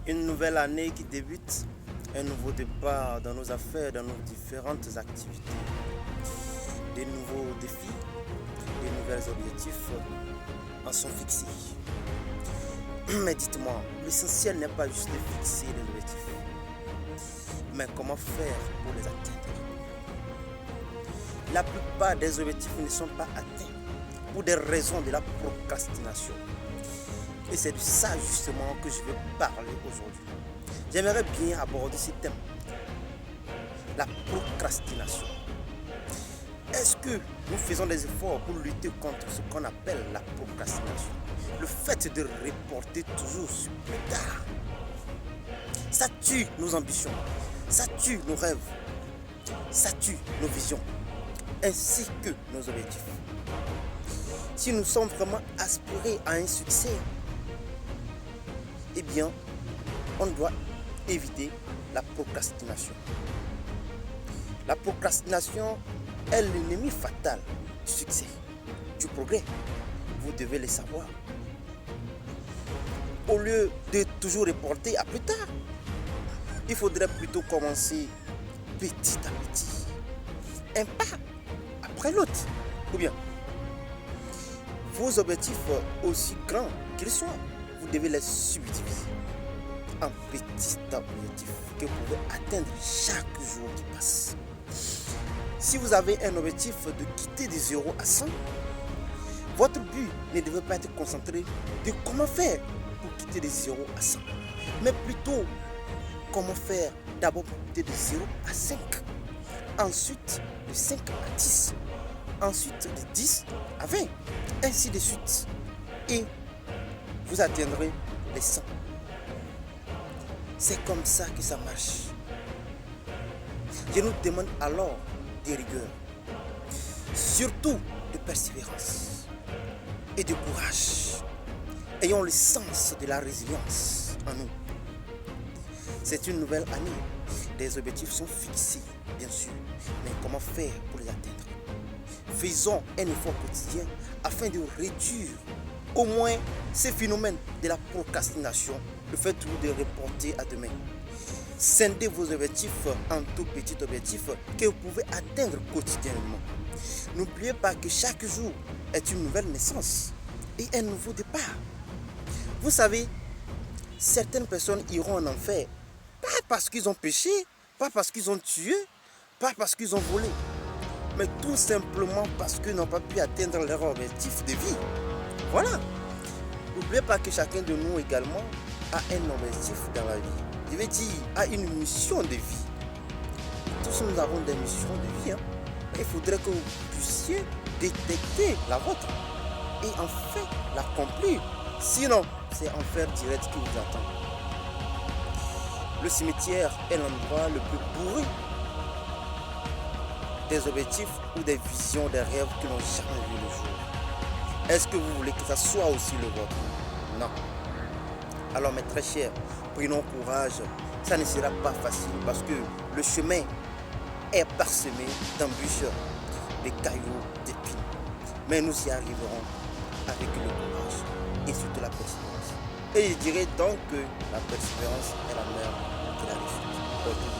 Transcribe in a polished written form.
Une nouvelle année qui débute, un nouveau départ dans nos affaires, dans nos différentes activités. Des nouveaux défis, des nouveaux objectifs en sont fixés. Mais dites-moi, l'essentiel n'est pas juste de fixer les objectifs, mais comment faire pour les atteindre. La plupart des objectifs ne sont pas atteints pour des raisons de la procrastination. Et c'est de ça justement que je veux parler aujourd'hui. J'aimerais bien aborder ce thème. La procrastination. Est-ce que nous faisons des efforts pour lutter contre ce qu'on appelle la procrastination? Le fait de reporter toujours sur plus tard. Ça tue nos ambitions, ça tue nos rêves, ça tue nos visions, ainsi que nos objectifs. Si nous sommes vraiment aspirés à un succès, eh bien, on doit éviter la procrastination. La procrastination est l'ennemi fatal du succès, du progrès. Vous devez le savoir. Au lieu de toujours reporter à plus tard, il faudrait plutôt commencer petit à petit, un pas après l'autre. Ou bien, vos objectifs, aussi grands qu'ils soient, vous devez les subdiviser en petits objectifs que vous pouvez atteindre chaque jour qui passe. Si vous avez un objectif de quitter de 0 à 100, votre but ne devrait pas être concentré de comment faire pour quitter de 0 à 100, mais plutôt comment faire d'abord pour quitter de 0 à 5, ensuite de 5 à 10, ensuite de 10 à 20, ainsi de suite. Et vous atteindrez les 100. C'est comme ça que ça marche. Je nous demande alors de rigueur, surtout de persévérance et de courage. Ayons le sens de la résilience en nous. C'est une nouvelle année. Des objectifs sont fixés, bien sûr, mais comment faire pour les atteindre? Faisons un effort quotidien afin de réduire au moins ces phénomènes de la procrastination, le fait de reporter à demain. Scindez vos objectifs en tout petits objectifs que vous pouvez atteindre quotidiennement. N'oubliez pas que chaque jour est une nouvelle naissance et un nouveau départ. Vous savez, certaines personnes iront en enfer, pas parce qu'ils ont péché, pas parce qu'ils ont tué, pas parce qu'ils ont volé, mais tout simplement parce qu'ils n'ont pas pu atteindre leur objectif de vie. Voilà. N'oubliez pas que chacun de nous également a un objectif dans la vie. Je veux dire, a une mission de vie. Tous nous avons des missions de vie. Il faudrait que vous puissiez détecter la vôtre et enfin l'accomplir. Sinon, c'est enfer direct qui vous attend. Le cimetière est l'endroit le plus bourré des objectifs ou des visions, des rêves qui n'ont jamais vu le jour. Est-ce que vous voulez que ça soit aussi le vôtre? Non. Alors mes très chers, prenons courage. Ça ne sera pas facile parce que le chemin est parsemé d'embûches, de cailloux, d'épines. Mais nous y arriverons avec le courage et surtout la persévérance. Et je dirais donc que la persévérance est la mère de la réussite.